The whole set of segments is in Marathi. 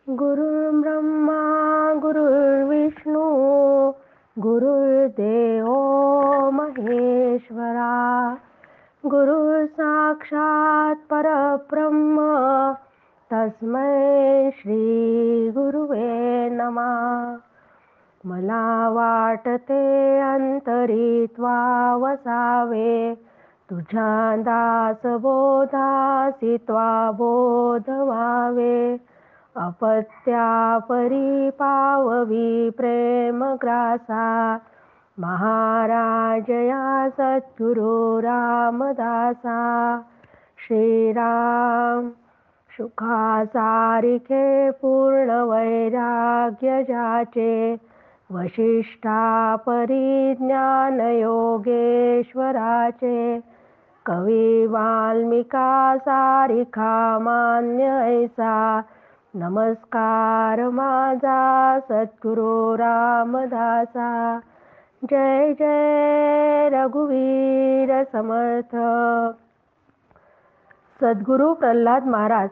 गुरुर्ब्रह्मा गुरुर्विष्णू गुरुर्देव महेश्वरा गुरु साक्षात परब्रह्म तस्मै श्री गुरुवे नमः. मला वाटते अंतरित्वा वसावे तुझ्या दासबोधासी त्वा बोध व्हावे. अपत्या परिपाववी प्रेम ग्रासा महाराज या सद्गुरु रामदासा. श्रीराम सुखासारिखे पूर्ण वैराग्य जाचे वशिष्ठा परिज्ञान योगेश्वराचे. कवी वाल्मिका सारिखा मान्य ऐसा नमस्कार माझा सद्गुरु रामदासा. जय जय रघुवीर समर्थ. सद्गुरु प्रल्हाद महाराज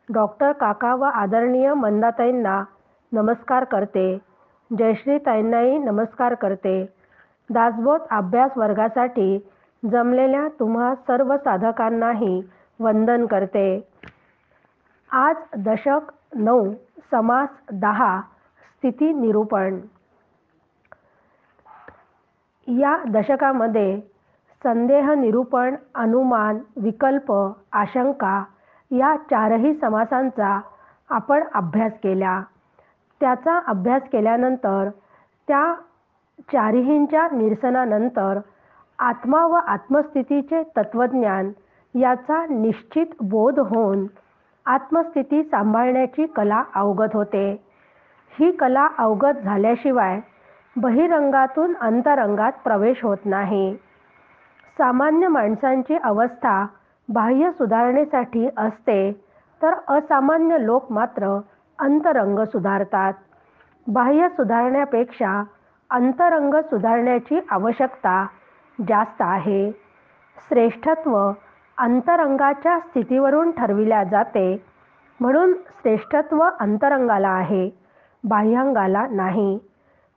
डॉक्टर काका व आदरणीय मंदाताईंना नमस्कार करते. जयश्री ताईंनाही नमस्कार करते. दासबोध अभ्यास वर्गासाठी जमलेल्या तुम्हा सर्व साधकांनाही वंदन करते. आज दशक 9 समास 10 स्थिती निरूपण. या दशकामध्ये संदेह निरूपण, अनुमान, विकल्प, आशंका या चारही समासांचा आपण अभ्यास केला. त्याचा अभ्यास केल्यानंतर त्या चारहींच्या निरसनानंतर आत्मा व आत्मस्थितीचे तत्वज्ञान याचा निश्चित बोध होऊन आत्मस्थिती सांभाळण्याची कला अवगत होते. ही कला अवगत झाल्याशिवाय बहिरंगातून अंतरंगात प्रवेश होत नाही. सामान्य माणसांची अवस्था बाह्य सुधारणेसाठी असते, तर असामान्य लोक मात्र अंतरंग सुधारतात. बाह्य सुधारण्यापेक्षा अंतरंग सुधारण्याची आवश्यकता जास्त आहे. श्रेष्ठत्व अंतरंगाच्या स्थितीवरून ठरविल्या जाते, म्हणून श्रेष्ठत्व अंतरंगाला आहे, बाह्यांगाला नाही.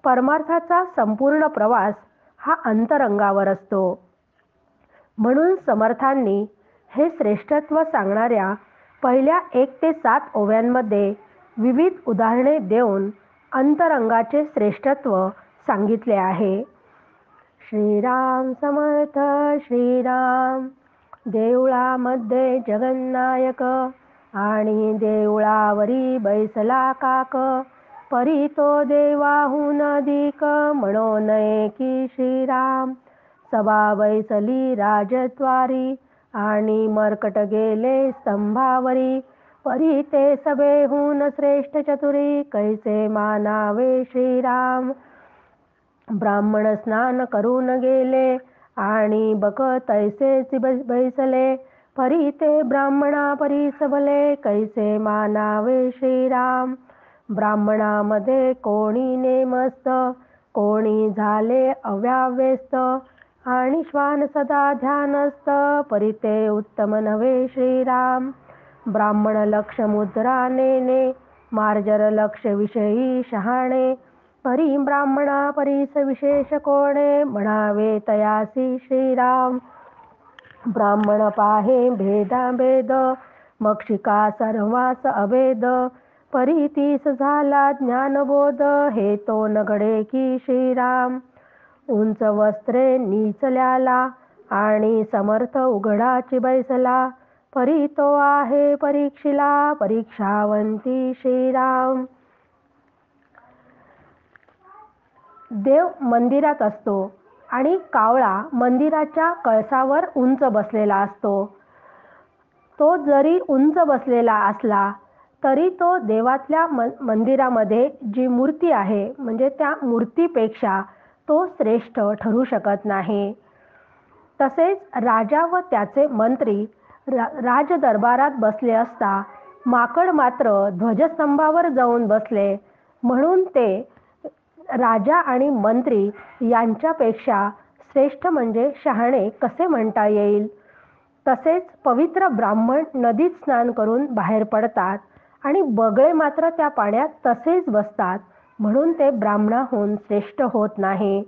परमार्थाचा संपूर्ण प्रवास हा अंतरंगावर असतो. म्हणून समर्थांनी हे श्रेष्ठत्व सांगणाऱ्या पहिल्या 1 ते 7 ओव्यांमध्ये विविध उदाहरणे देऊन अंतरंगाचे श्रेष्ठत्व सांगितले आहे. श्रीराम समर्थ. श्रीराम. देवळामध्ये जगन्नायक आणि देवळावरी बैसला काक. परी तो देवाहून अधिक म्हणो नये की श्रीराम. सभा बैसली राजद्वारी आणि मर्कट गेले स्तंभावरी. परी ते सभेहून श्रेष्ठ चतुरी कैसे मानावे श्रीराम. ब्राह्मण स्नान करून गेले आणि बक तैसेच बैसले. परी ते ब्राह्मणा परीस भले कैसे मानावे श्रीराम. ब्राह्मणामध्ये कोणी नेमस्त कोणी झाले अव्याव्यस्त आणि श्वान सदा ध्यानस्त परी ते उत्तम नव्हे श्रीराम. ब्राह्मण लक्ष मुद्रा नेणे मार्जर लक्ष विषयी शहाणे. परी ब्राह्मणा परीस विशेष कोणे म्हणावे तयासी श्रीराम. ब्राह्मण पाहे भेदाभेद मक्षिका सर्वास अभेद. परी तीस झाला ज्ञानबोध हे तो न घडे की श्रीराम. उंच वस्त्रे नीचल्याला आणि समर्थ उघडाची बैसला. परी तो आहे परीक्षिला परीक्षावंती श्रीराम. देव मंदिरात असतो आणि कावळा मंदिराच्या कळसावर उंच बसलेला असतो. तो जरी उंच बसलेला असला तरी तो देवातल्या मंदिरामध्ये जी मूर्ती आहे म्हणजे त्या मूर्तीपेक्षा तो श्रेष्ठ ठरू शकत नाही. तसेच राजा व त्याचे मंत्री राजदरबारात बसले असता माकड मात्र ध्वजस्तंभावर जाऊन बसले, म्हणून ते राजा आणि मंत्री यांच्यापेक्षा श्रेष्ठ म्हणजे शहाणे कसे म्हणता येईल. तसेच पवित्र ब्राह्मण नदीत स्नान करून बाहेर पडतात आणि बगळे मात्र त्या पाण्यात तसेच बसतात, म्हणून ते ब्राह्मणाहून श्रेष्ठ होत नाही.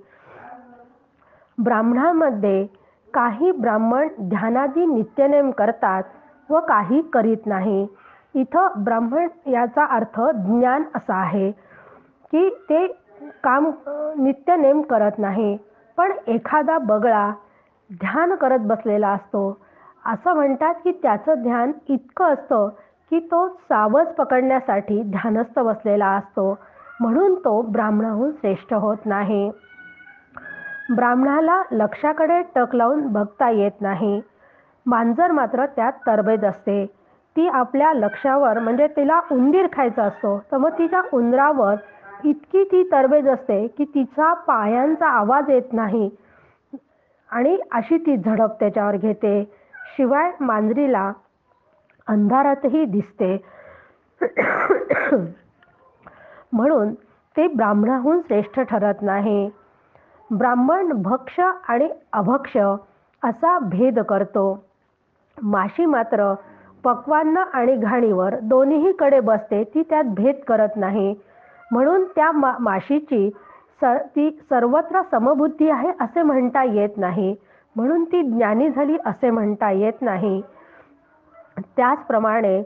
ब्राह्मणांमध्ये काही ब्राह्मण ध्यानादी नित्यनेम करतात व काही करीत नाही. इथं ब्राह्मण याचा अर्थ ज्ञान असा आहे की ते काम नित्यनेम करत नाही. पण एखादा बगळा ध्यान करत बसलेला असतो. असं म्हणतात की त्याचं ध्यान इतकं असतं की तो सावज पकडण्यासाठी ध्यानस्थ बसलेला असतो, म्हणून तो ब्राह्मणाहून श्रेष्ठ होत नाही. ब्राह्मणाला लक्षाकडे टक लावून बघता येत नाही. मांजर मात्र त्यात तरबेज असते. ती आपल्या लक्षावर, म्हणजे तिला उंदीर खायचा असतो, तर मग तिच्या उंदरावर इतकी ती तरबेज असते की तिचा पायांचा आवाज येत नाही आणि अशी ती झडप त्याच्यावर घेते. शिवाय मांजरीला अंधारातही दिसते. म्हणून ते ब्राह्मणाहून श्रेष्ठ ठरत नाही. ब्राह्मण भक्ष आणि अभक्ष असा भेद करतो. माशी मात्र पक्वान्न आणि घाणीवर दोन्हीकडे बसते, ती त्यात भेद करत नाही. म्हणून त्या माशीची ती सर्वत्र समबुद्धी आहे असे म्हणता येत नाही, म्हणून ती ज्ञानी झाली असे म्हणता येत नाही. त्याचप्रमाणे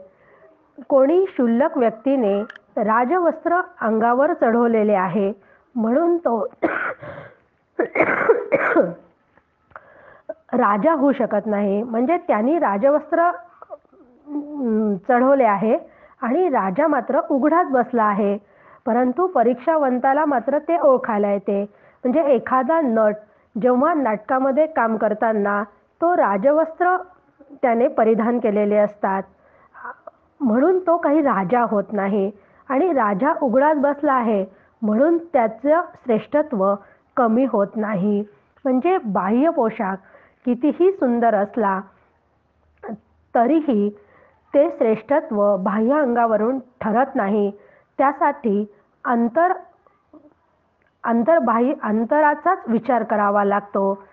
कोणी क्षुल्लक व्यक्तीने राजवस्त्र अंगावर चढवलेले आहे, म्हणून तो राजा होऊ शकत नाही. म्हणजे त्यांनी राजवस्त्र चढवले आहे आणि राजा मात्र उघडाच बसला आहे, परंतु परीक्षावंताला मात्र ते ओळखायला येते. म्हणजे एखादा नट जेव्हा नाटकामध्ये काम करताना तो राजवस्त्र त्याने परिधान केलेले असतात, म्हणून तो काही राजा होत नाही. आणि राजा उघडाच बसला आहे म्हणून त्याचं श्रेष्ठत्व कमी होत नाही. म्हणजे बाह्य पोशाख कितीही सुंदर असला तरीही ते श्रेष्ठत्व बाह्य अंगावरून ठरत नाही. त्यासाठी अंतराचाच विचार करावा लागतो.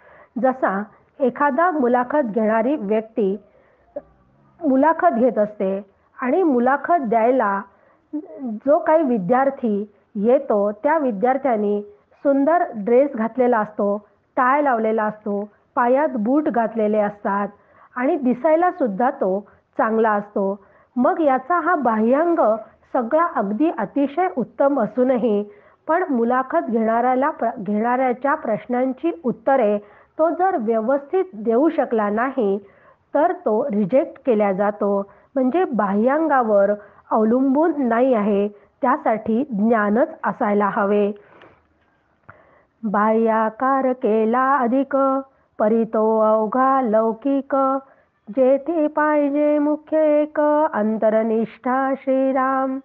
जसा एखादा मुलाखत घेणारी व्यक्ती मुलाखत घेत असते आणि मुलाखत द्यायला जो काही विद्यार्थी येतो त्या विद्यार्थ्यांनी सुंदर ड्रेस घातलेला असतो, टाय लावलेला असतो, पायात बूट घातलेले असतात आणि दिसायला सुद्धा तो चांगला असतो. मग याचा हा बाह्यांग सगळा अगदी अतिशय उत्तम असूनही पण मुलाखत घेणाऱ्याच्या प्रश्नांची उत्तरे तो जर व्यवस्थित देऊ शकला नाही तर तो रिजेक्ट केला जातो. म्हणजे बाह्यांगावर अवलंबून नाही आहे, त्यासाठी ज्ञानच असायला हवे. बाह्याकार केला अधिक, परितो अवघा लौकिक, जेथे पाहिजे मुख्य एक, अंतरनिष्ठा श्रीराम.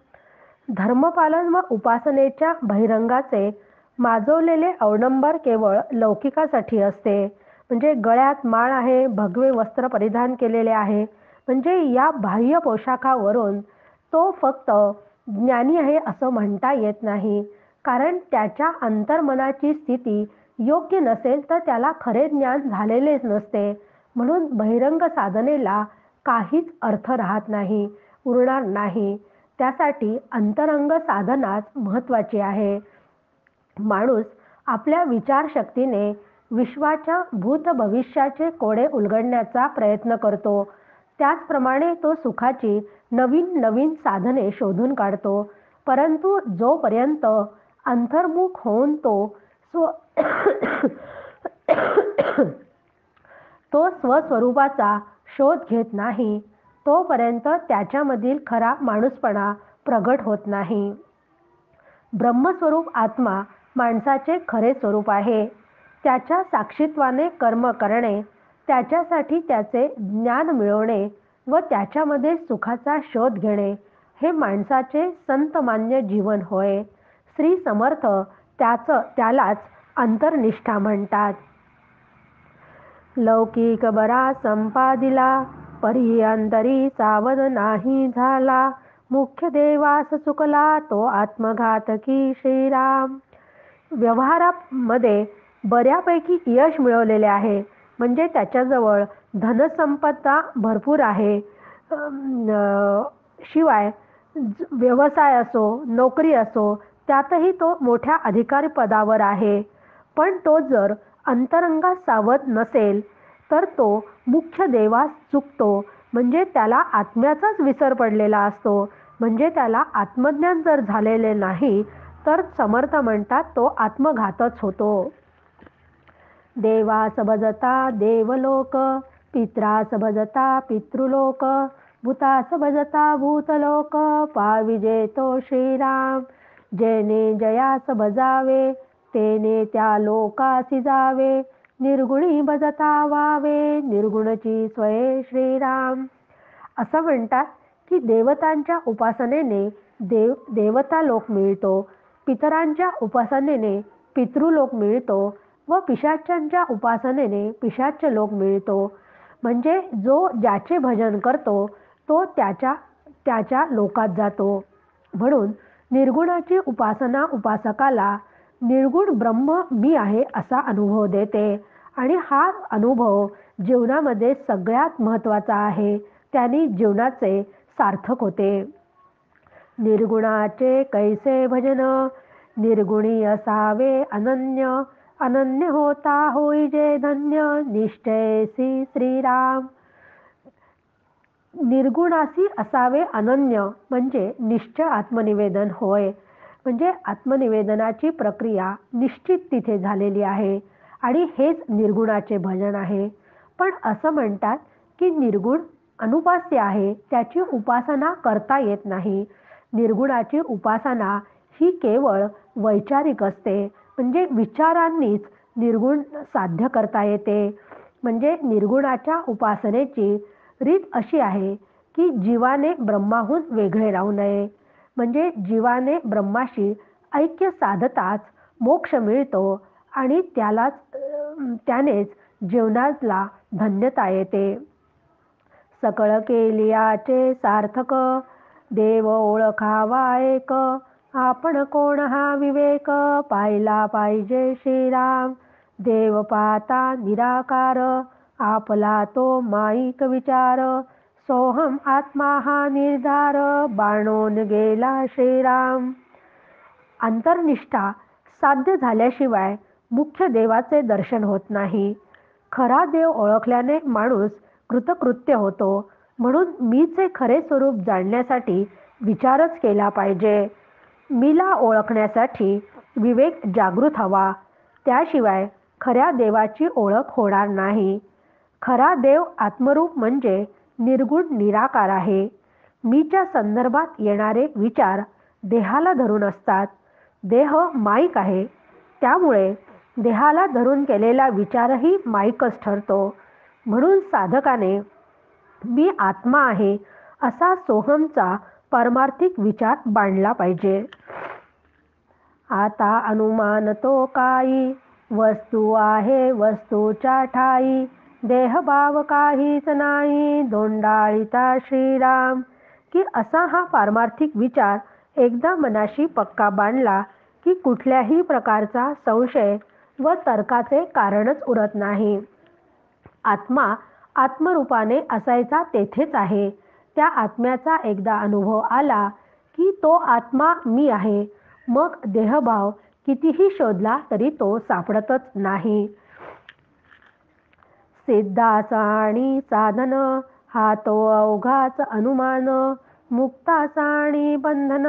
धर्मपालन व उपासनेच्या बहिरंगाचे माजवलेले अवडंबर केवळ लौकिकासाठी असते. म्हणजे गळ्यात माळ आहे, भगवे वस्त्र परिधान केलेले आहे, म्हणजे या बाह्य पोशाखावरून तो फक्त ज्ञानी आहे असं म्हणता येत नाही. कारण त्याच्या अंतर्मनाची स्थिती योग्य नसेल तर त्याला खरे ज्ञान झालेलेच नसते. म्हणून बहिरंग साधनेला काहीच अर्थ राहत नाही, उरणार नाही. त्यासाठी अंतरंग साधनाच महत्त्वाची आहे. माणूस आपल्या विचारशक्तीने विश्वाच्या भूत भविष्याचे कोडे उलगडण्याचा प्रयत्न करतो. त्याचप्रमाणे तो सुखाची नवीन नवीन साधने शोधून काढतो. परंतु जोपर्यंत अंतर्मुख होऊन तो स्वस्वरूपाचा शोध घेत नाही तोपर्यंत त्याच्यामधील खरा माणूसपणा प्रगट होत नाही. ब्रह्मस्वरूप आत्मा माणसाचे खरे स्वरूप आहे. त्याच्या साक्षीत्वाने कर्म करणे, त्याच्यासाठी त्याचे ज्ञान मिळवणे व त्याच्यामध्ये सुखाचा शोध घेणे हे माणसाचे संतमान्य जीवन होय. श्री समर्थ त्यालाच अंतर्निष्ठा म्हणतात. लौकिक बरा संपादिला, परी अंतरी सावध नाही झाला, मुख्य देवास चुकला तो आत्मघातकी श्रीराम. व्यवहारामध्ये बऱ्यापैकी यश मिळवलेले आहे, म्हणजे त्याच्याजवळ धनसंपदा भरपूर आहे, शिवाय व्यवसाय असो, नोकरी असो, त्यातही तो मोठ्या अधिकारी पदावर आहे. पण तो जर अंतरंगात सावध नसेल, तर तो मुख्य देवास चुकतो. म्हणजे त्याला आत्म्याचाच विसर पडलेला असतो. म्हणजे त्याला आत्मज्ञान जर झालेले नाही, तर समर्थ म्हणतात तो आत्मघातच होतो. देवास भजता देवलोक, पित्रास भजता पितृलोक, भूतास भजता भूतलोक, पाविजेतो श्रीराम. जेने जयास भजावे, तेने त्या लोकासी जावे, निर्गुणी भजता वावे, निर्गुणची स्वये श्रीराम. असं म्हणतात की देवतांच्या उपासनेने देवता लोक मिळतो, पितरांच्या उपासनेने पितृलोक मिळतो व पिशाच्यांच्या उपासनेने पिशाच्य लोक मिळतो. म्हणजे जो ज्याचे भजन करतो तो त्याच्या त्याच्या लोकात जातो. म्हणून निर्गुणाची उपासना उपासकाला निर्गुण ब्रह्म मी आहे असा अनुभव देते आणि हा अनुभव जीवनामध्ये सगळ्यात महत्त्वाचा आहे. त्यांनी जीवनाचे सार्थक होते. निर्गुणाचे कैसे भजन, निर्गुणी असावे अनन्य, अनन्य होता होई जे धन्य, निश्चयसी श्रीराम. निर्गुणासी असावे अनन्य म्हणजे निश्चय आत्मनिवेदन होय. म्हणजे आत्मनिवेदनाची प्रक्रिया निश्चित तिथे झालेली आहे आणि हेच निर्गुणाचे भजन आहे. पण असं म्हणतात की निर्गुण अनुपास्य आहे, त्याची उपासना करता येत नाही. निर्गुणाची उपासना ही केवळ वैचारिक असते. म्हणजे विचारांनीच निर्गुण साध्य करता येते. म्हणजे निर्गुणाच्या उपासनेची रीत अशी आहे की जीवाने ब्रह्माहून वेगळे राहू नये. म्हणजे जीवाने ब्रह्माशी ऐक्य साधताच मोक्ष मिळतो आणि त्यानेच जीवनाला धन्यता येते. सकळ केलियाचे सार्थक, देव ओळखावा एक, आपण कोण हा विवेक, पाहिला पाहिजे श्रीराम. देव पाहता निराकार, आपला तो माईक विचार, सोहम आत्मा हा निर्धार, बाणून गेला श्रीराम. अंतर्निष्ठा साध्य झाल्याशिवाय मुख्य देवाचे दर्शन होत नाही. खरा देव ओळखल्याने माणूस कृतकृत्य होतो. म्हणून मीचे खरे स्वरूप जाणण्यासाठी विचारच केला पाहिजे. मीला ओळखण्यासाठी विवेक जागृत हवा. त्याशिवाय खऱ्या देवाची ओळख होणार नाही. खरा देव आत्मरूप म्हणजे निर्गुण निराकार आहे. मीच्या संदर्भात येणारे विचार देहाला धरून असतात. देह माईक आहे, त्यामुळे देहाला धरून केलेला विचारही माईकच ठरतो. म्हणून साधकाने मी आत्मा आहे असा सोहमचा पारमार्थिक विचार बांधला पाहिजे. आता अनुमान तो काही, वस्तू आहे वस्तूच्या ठाई, देहभाव काहीच नाही, दोंडाळीता श्रीराम. की असा हा पारमार्थिक विचार एकदा मनाशी पक्का बांधला की कुठल्याही प्रकारचा संशय व तर्काचे कारणच उरत नाही. आत्मा आत्मरूपाने असायचा तेथेच आहे. त्या आत्म्याचा एकदा अनुभव आला की तो आत्मा मी आहे, मग देहभाव कितीही शोधला तरी तो सापडतच नाही. सिद्धाचा आणि साधन, हा तो अवघाच अनुमान, मुक्ताचा आणि बंधन,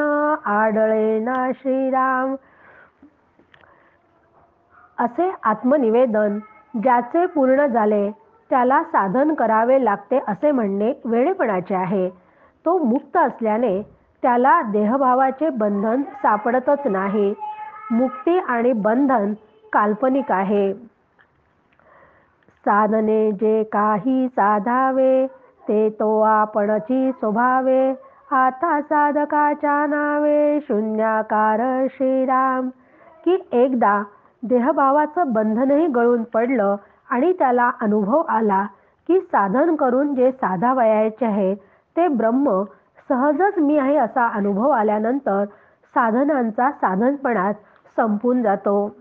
आढळे ना श्रीराम. असे आत्मनिवेदन ज्याचे पूर्ण झाले त्याला साधन करावे लागते असे म्हणणे वेडेपणाचे आहे. तो मुक्त असल्याने त्याला देहभावाचे बंधन सापडतच नाही. मुक्ती आणि बंधन काल्पनिक आहे. साधने जे काही साधावे, ते तो आपणची स्वभावे, आता साधकाच्या नावे, शून्याकार श्रीराम. की एकदा देहभावाचं बंधनही गळून पडलं आणि त्याला अनुभव आला की साधन करून जे साधावयाचे आहे ते ब्रह्म सहजच मी आहे असा अनुभव आल्यानंतर साधनांचा साधनपणात संपून जातो.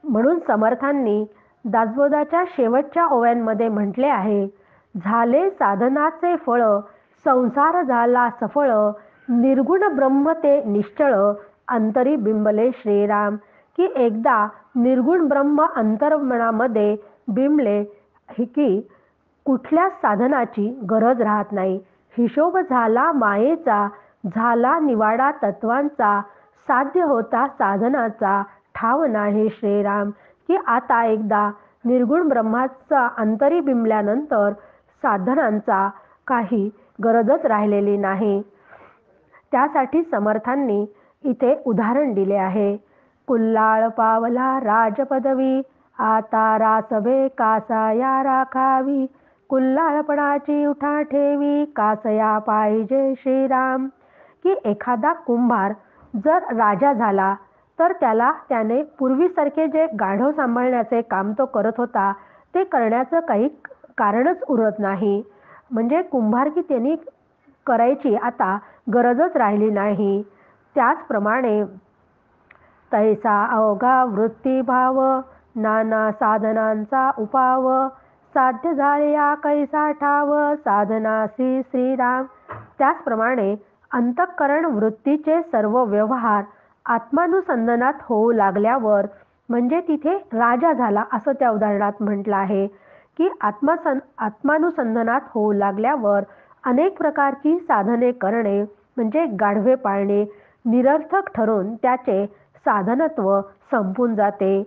म्हणून समर्थांनी दासबोधाच्या शेवटच्या ओव्यांमध्ये म्हटले आहे, झाले साधनाचे फळ संसार झाला सफळ, निर्गुण ब्रह्म ते निश्चळ, अंतरी बिंबले श्रीराम. की एकदा निर्गुण ब्रह्म अंतर्मनामध्ये बिंबले की कुठल्या साधनाची गरज राहत नाही. हिशोब झाला मायेचा, झाला निवाडा तत्वांचा, साध्य होता साधनाचा, ठाव नाही श्रीराम. की आता एकदा निर्गुण ब्रह्माचा अंतरी बिंबल्यानंतर साधनांचा काही गरजच राहिलेली नाही. त्यासाठी समर्थांनी इथे उदाहरण दिले आहे. कुल्लाळ पावला राजपदवी, आता रासभे कासया राखावी, कुल्लाळपणाची उठा ठेवी, कासया पाहिजे श्रीराम. की एखादा कुंभार जर राजा झाला तर त्याने पूर्वीसारखे जे गाढव सांभाळण्याचे काम तो करत होता ते करण्याचं काही कारणच उरत नाही. म्हणजे कुंभारकी त्यांनी करायची आता गरजच राहिली नाही. त्याचप्रमाणे तैसा अवघा वृत्तीभाव, नाना साधनांचा उपाव, साध्य झाले या कैसा ठाव, साधनासी श्रीराम. त्याचप्रमाणे अंतःकरण वृत्तीचे सर्व व्यवहार आत्मानुसंधानात होऊ लागल्यावर, म्हणजे तिथे राजा झाला असं त्या उदाहरणात म्हटलं आहे. की आत्मानुसंधानात होऊ लागल्यावर अनेक प्रकारची साधने करणे म्हणजे गाढवे पाळणे निरर्थक ठरून त्याचे साधनत्व संपून जाते.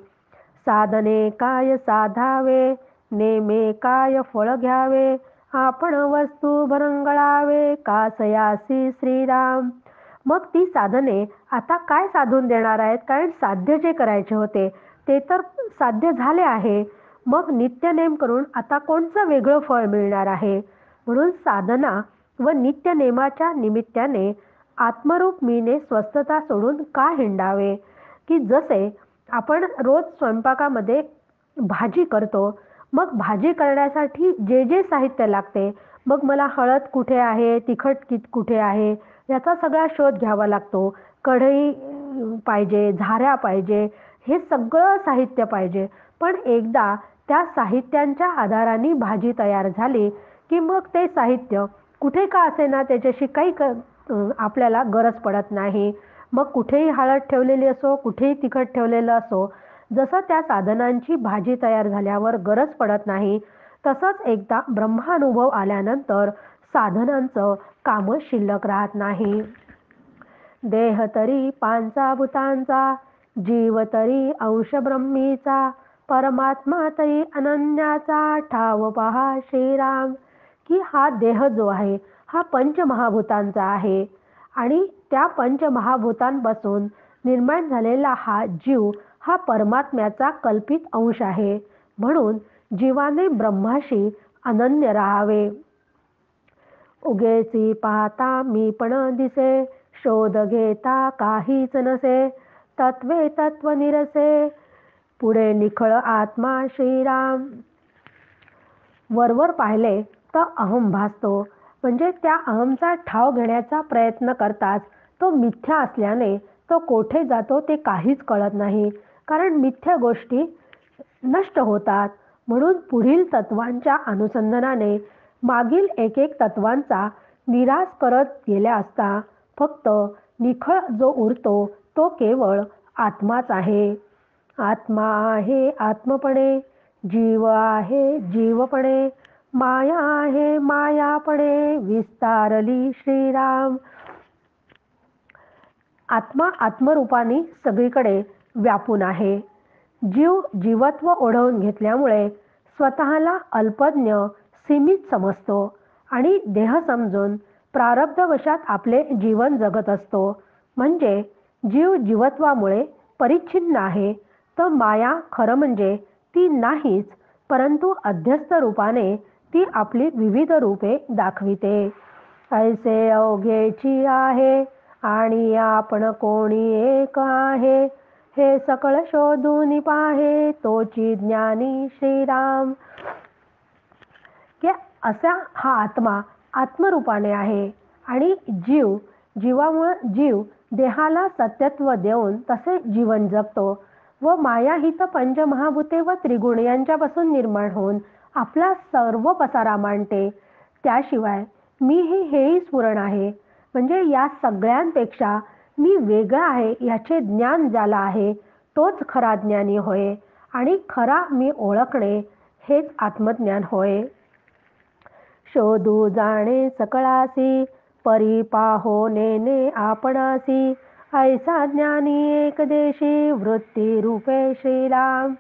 साधने काय साधावे, नेमे काय फळ घ्यावे, आपण वस्तू भरंगळावे, कासयासी श्रीराम. मग ती साधने आता काय साधून देणार आहेत, कारण साध्य जे करायचे होते ते तर साध्य झाले आहे. मग नित्यनेम करून आता कोणतं वेगळं फळ मिळणार आहे. म्हणून साधना व नित्यनेमाच्या निमित्ताने आत्मरूप मीने स्वस्थता सोडून का हिंडावे. की जसे आपण रोज स्वयंपाकामध्ये भाजी करतो, मग भाजी करण्यासाठी जे जे साहित्य लागते, मग मला हळद कुठे आहे, तिखट कुठे आहे, याचा सगळा शोध घ्यावा लागतो. कढई पाहिजे, झाऱ्या पाहिजे, हे सगळं साहित्य पाहिजे. पण एकदा त्या साहित्यांच्या आधाराने भाजी तयार झाली की मग ते साहित्य कुठे का असेना त्याच्याशी काही आपल्याला गरज पडत नाही. मग कुठेही हळद ठेवलेली असो, कुठेही तिखट ठेवलेलं असो, जसं त्या साधनांची भाजी तयार झाल्यावर गरज पडत नाही, तसंच एकदा ब्रह्मानुभव आल्यानंतर साधनांचं कामच शिल्लक राहत नाही. देह तरी पांचाभूतांचा, जीव तरी अंश ब्रह्मीचा, परमात्मा तरी अनन्याचा, ठाव पहा श्रीराम. की हा देह जो आहे हा पंचमहाभूतांचा आहे आणि त्या पंचमहाभूतांपासून निर्माण झालेला हा जीव हा परमात्म्याचा कल्पित अंश आहे. म्हणून जीवाने ब्रह्माशी अनन्य राहावे. उगेची पाहता मी पण दिसे, शोध घेता काहीच नसे, तत्वे तत्व निरसे, पुढे निखळ आत्मा श्रीराम. वरवर पाहिले तर अहम भासतो, म्हणजे त्या अहमचा ठाव घेण्याचा प्रयत्न करताच तो मिथ्या असल्याने तो कोठे जातो ते काहीच कळत नाही. कारण मिथ्या गोष्टी नष्ट होतात. म्हणून पुढील तत्वांच्या अनुसंधानाने मागील एक एक तत्वांचा निराश करत गेल्या असता फक्त निखळ जो उरतो तो केवळ आत्माच आहे. आत्मा आहे आत्मपणे, जीव आहे जीवपणे, माया आहे मायापणे, विस्तारली श्रीराम. आत्मा आत्मरूपाने सगळीकडे व्यापून आहे. जीव जीवत्व ओढवून घेतल्यामुळे स्वतःला अल्पज्ञ सीमित समजतो आणि देह समजून प्रारब्धवशात आपले जीवन जगत असतो. म्हणजे जीव जीवत्वामुळे परिच्छिन्न आहे, तर माया खरं म्हणजे ती नाहीच, परंतु अध्यस्त रूपाने ती आपली विविध रूपे दाखविते. ऐसे अवघेची आहे आणि आपण कोणी एक आहे, हे सकळ शोधून पाहे, तोची ज्ञानी श्रीराम. की असा हा आत्मा आत्मरूपाने आहे आणि जीव देहाला सत्यत्व देऊन तसे जीवन जगतो व माया ही तर पंचमहाभूते व त्रिगुण यांच्यापासून निर्माण होऊन आपला सर्व पसारा मांडते. त्याशिवाय मी हेही स्फुरण आहे. म्हणजे या सगळ्यांपेक्षा मी वेगळा आहे याचे ज्ञान ज्याला आहे तोच खरा ज्ञानी होय आणि खरा मी ओळखणे हेच आत्मज्ञान होय. शोधू जाणे सकळासी परी पाहो नेने आपणासी ऐसा ज्ञानी एकदेशी वृत्ती रूपे श्रीराम.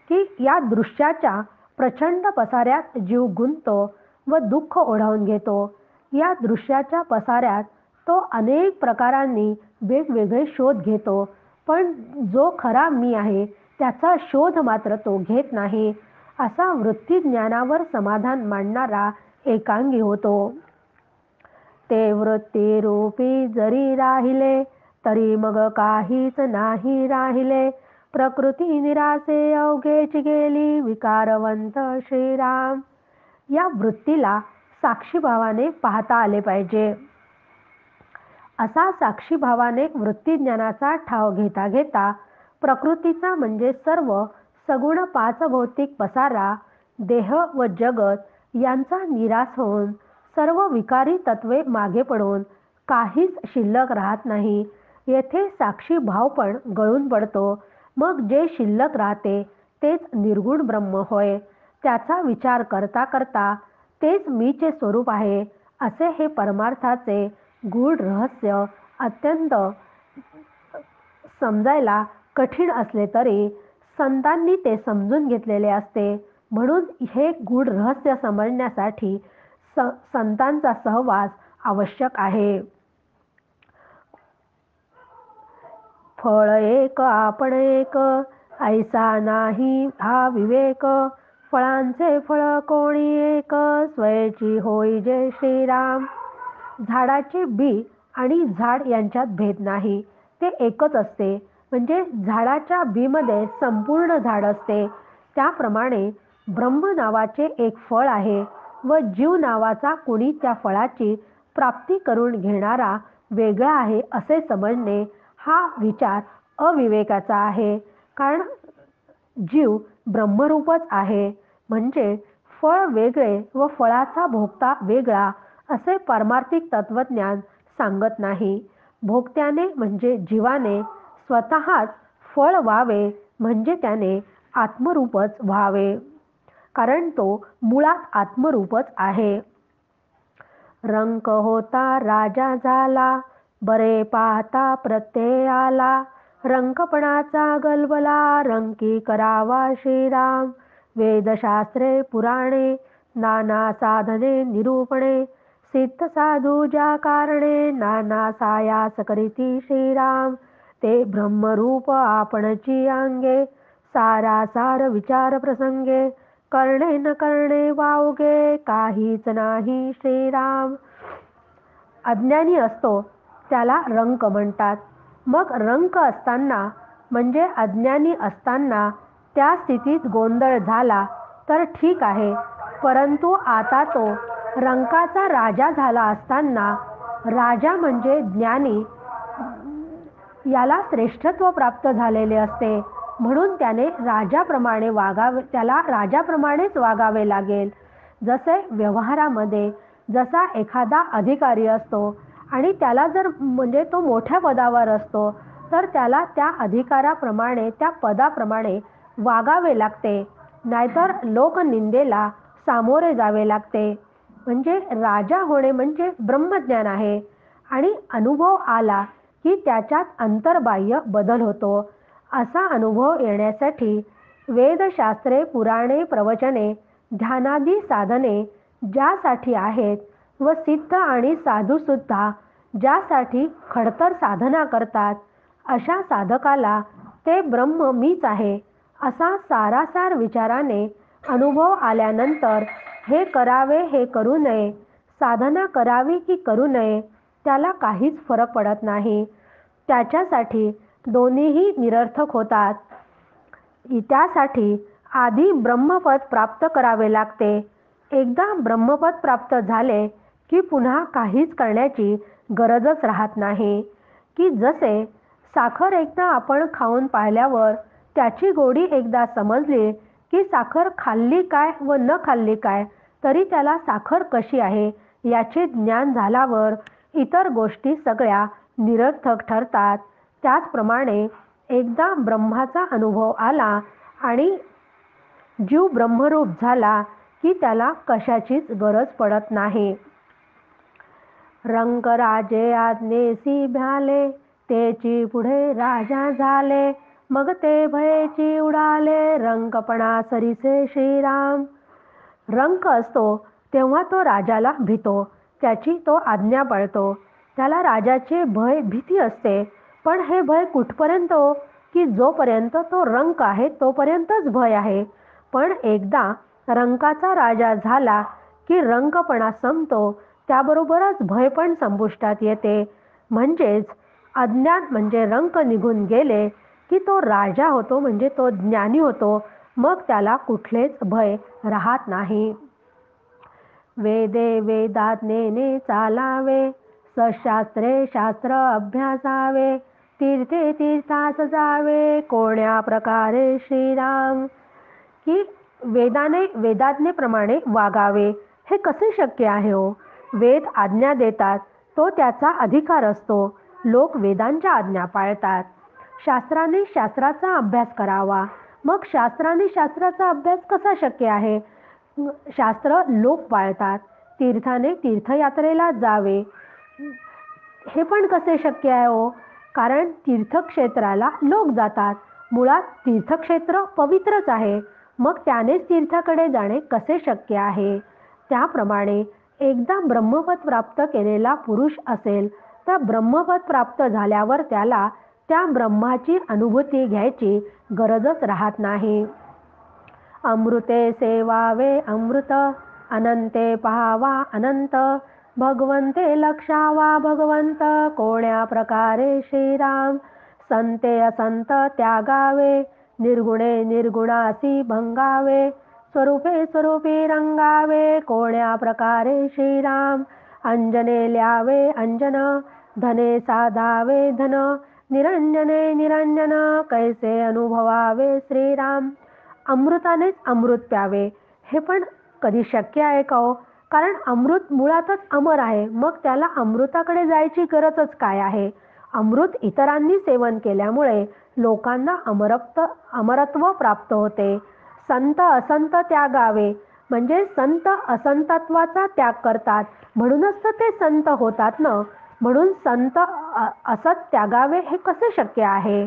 की या दृश्याच्या प्रचंड पसाऱ्यात जीव गुंततो व दुःख ओढावून घेतो. या दृश्याच्या पसाऱ्यात तो अनेक प्रकारांनी वेगवेगळे शोध घेतो, पण जो खरा मी आहे त्याचा शोध मात्र तो घेत नाही. असा वृत्ती ज्ञानावर समाधान मांडणारा एकांगी होतो. ते वृत्ती रूपी जरी राहिले तरी मग काहीच नाही राहिले. प्रकृती निरासे अवघेची गेली विकारवंत श्रीराम. या वृत्तीला साक्षीभावाने पाहता आले पाहिजे. असा साक्षीभावाने वृत्तीज्ञानाचा ठाव घेता घेता प्रकृतीचा म्हणजे सर्व सगुण पाच भौतिक पसारा, देह व जगत यांचा निराश होऊन सर्व विकारी तत्वे मागे पडून काहीच शिल्लक राहत नाही. येथे साक्षी भाव पण गळून पडतो. मग जे शिल्लक राहते तेच निर्गुण ब्रह्म होय. त्याचा विचार करता करता तेच मीचे स्वरूप आहे असे हे परमार्थाचे गूढ रहस्य अत्यंत समजायला कठीण असले तरी संतांनी ते समजून घेतलेले असते. म्हणून हे गूढ रहस्य समजण्यासाठी संतांचा सहवास आवश्यक आहे. फळ एक आपण एक ऐसा नाही हा विवेक. फळांचे फळ कोणी एक स्वयची होई जय श्रीराम. झाडाचे बी आणि झाड यांच्यात भेद नाही, ते एकच असते. म्हणजे झाडाच्या बीमध्ये संपूर्ण झाड असते. त्याप्रमाणे ब्रह्म नावाचे एक फळ आहे व जीव नावाचा कुणी त्या फळाची प्राप्ती करून घेणारा वेगळा आहे असे समजणे हा विचार अविवेकाचा आहे. कारण जीव ब्रह्मरूपच आहे. म्हणजे फळ वेगळे व फळाचा भोगता वेगळा असे पारमार्थिक तत्वज्ञान सांगत नाही. भोगत्याने म्हणजे जीवाने स्वतःच फळ व्हावे म्हणजे त्याने आत्मरूपच व्हावे, कारण तो मुळात आत्मरूपच आहे. रंक होता राजा झाला बरे पाहता प्रत्यय आला. रंकपणाचा गलबला रंकी करावा श्रीराम. वेदशास्त्रे पुराणे नाना साधने निरूपणे सिद्ध साधू ज्या कारणे नाना सायास करीती श्रीराम. ते ब्रह्मरूप आपणची अंगे सारासार विचार प्रसंगे करणे न करणे वावगे काहीच नाही श्रीराम. अज्ञानी असतो त्याला रंक म्हणतात. मग रंक असताना म्हणजे अज्ञानी असताना त्या स्थितीत गोंधळ झाला तर ठीक आहे, परंतु आता तो रंकाचा राजा झाला असताना राजा म्हणजे ज्ञानी याला श्रेष्ठत्व प्राप्त झालेले असते. म्हणून त्याने राजाप्रमाणे वागावे, त्याला राजाप्रमाणेच वागावे लागेल. जसे व्यवहारामध्ये जसा एखादा अधिकारी असतो आणि त्याला जर म्हणजे तो मोठ्या पदावर असतो तर त्याला त्या अधिकाराप्रमाणे त्या पदाप्रमाणे वागावे लागते, नाहीतर लोकनिंदेला सामोरे जावे लागते. म्हणजे राजा होणे म्हणजे ब्रह्मज्ञान आहे आणि अनुभव आला की त्याच्यात अंतर्बाह्य बदल होतो. असा अनुभव येण्यासाठी वेदशास्त्रे पुराणे प्रवचने ध्यानादी साधने ज्यासाठी आहेत व सिद्ध आणि साधूसुद्धा ज्यासाठी खडतर साधना करतात अशा साधकाला ते ब्रह्म मीच आहे असा सारासार विचाराने अनुभव आल्यानंतर हे करावे हे करू नये, साधना करावी की करू नये त्याला काहीच फरक पडत नाही. त्याच्यासाठी दोन्हीही निरर्थक होतात. त्यासाठी आधी ब्रह्मपद प्राप्त करावे लागते. एकदा ब्रह्मपद प्राप्त झाले की पुन्हा काहीच करण्याची गरजच राहत नाही. की जसे साखर एकदा आपण खाऊन पाहिल्यावर त्याची गोडी एकदा समजली की साखर खाल्ली काय व न खाल्ली काय तरी त्याला साखर कशी आहे याचे ज्ञान झाल्यावर इतर गोष्टी सगळ्या निरर्थक ठरतात. त्याचप्रमाणे एकदा ब्रह्माचा अनुभव आला आणि जीव ब्रह्मरूप झाला की त्याला कशाचीच गरज पडत नाही. रंक राजे आज्ञेसी भ्याले, तेची पुढे राजा झाले. मग ते भयेची उडाले, रंकपणा सरीसे श्रीराम. रंक असतो तेव्हा तो राजाला भीतो, त्याची तो आज्ञा पाळतो. त्याला राजाचे भय भीती असते. पण हे भय कुठपर्यंत हो, की जोपर्यंत तो रंक आहे तोपर्यंतच भय आहे. पण एकदा रंकाचा राजा झाला की रंकपणा संपतो, त्याबरोबरच भय पण संपुष्टात येते. म्हणजेच अज्ञान म्हणजे रंक निघून गेले की तो राजा होतो, म्हणजे तो ज्ञानी होतो. मग त्याला कुठलेच भय राहत नाही. वेदे वेदाज्ञेने चालावे, सशास्त्रे शास्त्र अभ्यासावे. तीर्थे तीर्थास जावे, कोण्या प्रकारे श्रीराम. की वेदाज्ञेप्रमाणे वागावे हे कसे शक्य आहे हो? वेद आज्ञा देतात, तो त्याचा अधिकार असतो. लोक वेदांच्या आज्ञा पाळतात. शास्त्राने शास्त्राचा अभ्यास करावा. मग शास्त्राने शास्त्राचा अभ्यास कसा शक्य आहे? शास्त्र लोक पाळतात. तीर्थाने तीर्थयात्रेला जावे हे पण कसे शक्य आहे हो? कारण तीर्थक्षेत्राला लोक जातात. मुळात तीर्थक्षेत्र पवित्रच आहे. मग त्यानेच तीर्थाकडे जाणे कसे शक्य आहे? त्याप्रमाणे एकदा ब्रह्मपद प्राप्त केलेला पुरुष असेल तर ब्रह्मपद प्राप्त झाल्यावर त्याला त्या ब्रह्माची अनुभूती घ्यायची गरजच राहत नाही. अमृते सेवावे अमृत, अनंते पहावा अनंत. भगवंते लक्षावा भगवंत, कोण्या प्रकारे श्रीराम. संते असंत त्यागावे, निर्गुणे निर्गुणासी भंगावे. स्वरूपे स्वरूपी रंगावे, कोण्या प्रकारे श्रीराम. अंजने ल्यावे अंजन, धने साधावे धन. निरंजने निरंजन, कैसे अनुभवावे श्रीराम. अमृतानेच अमृत प्यावे हे पण कधी शक्य आहे का हो? कारण अमृत मुळातच अमर आहे. मग त्याला अमृताकडे जायची गरजच काय आहे? अमृत इतरांनी सेवन केल्यामुळे लोकांना अमरत्व प्राप्त होते. संत असंत त्यागावे म्हणजे संत असंतत्वाचा त्याग करतात, म्हणूनच तर ते संत होतात ना. म्हणून संत असत त्यागावे हे कसे शक्य आहे?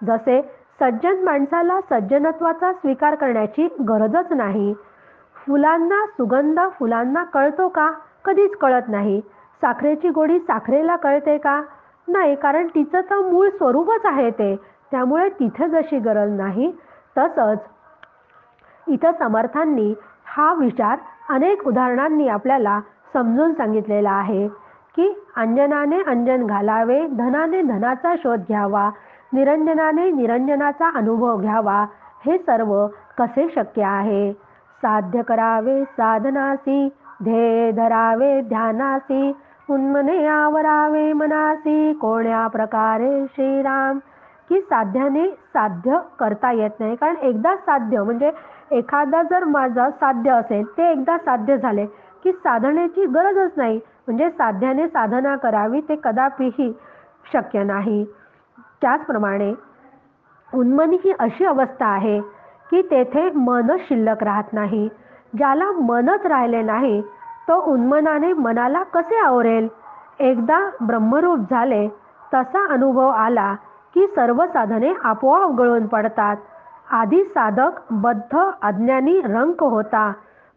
जसे सज्जन माणसाला सज्जनत्वाचा स्वीकार करण्याची गरजच नाही. फुलांना सुगंध फुलांना कळतो का? कधीच कळत नाही. साखरेची गोडी साखरेला कळते का? नाही, कारण तिचं तर मूळ स्वरूपच आहे ते. त्यामुळे तिथे जशी गरज नाही, तसंच इथं समर्थांनी हा विचार अनेक उदाहरणांनी आपल्याला समजून सांगितलेला आहे की अंजनाने अंजन घालावे, धनाने धनाचा शोध घ्यावा, निरंजनाने निरंजनाचा अनुभव घ्यावा. हे सर्व कसे शक्य आहे? साध्य करावे साधनासी, ध्येय धरावे ध्यानासी. उन्मने आवरावे मनासी, कोण्या प्रकारे श्रीराम. की साध्याने साध्य करता येत नाही. कारण एकदा साध्य म्हणजे एखादा जर माझं साध्य असेल, ते एकदा साध्य झाले की साधनेची गरजच नाही. म्हणजे साध्याने साधना करावी ते कदापिही शक्य नाही. त्याचप्रमाणे उन्मनी ही अशी अवस्था आहे की तेथे मनच शिल्लक राहत नाही. ज्याला मनच राहिले नाही तो उन्मनाने मनाला कसे आवरेल? एकदा ब्रह्मरूप झाले, तसा अनुभव आला की सर्व साधने आपोआप गळून पडतात. आधी साधक बद्ध अज्ञानी रंक होता,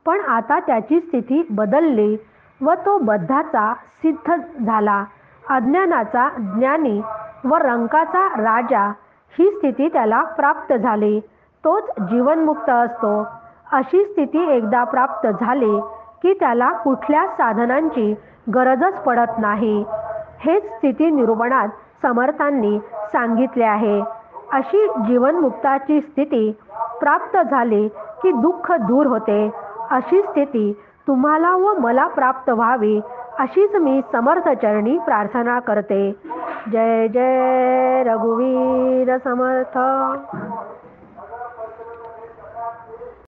पण आता त्याची स्थिती बदलली व तो बद्धाचा सिद्ध झाला. अज्ञानाचा ज्ञानी व रंकाचा राजा ही स्थिती त्याला प्राप्त झाली. तोच जीवनमुक्त असतो. अशी स्थिती एकदा प्राप्त झाली की त्याला कुठल्या साधनांची गरजच पडत नाही. हेच स्थिती निरूपणात समर्थांनी सांगितले आहे. अशी जीवनमुक्ताची स्थिती प्राप्त झाली की दुःख दूर होते. अशी स्थिती तुम्हाला व मला प्राप्त व्हावी अशीच मी समर्थ चरणी प्रार्थना करते. जय जय रघुवीर समर्थ.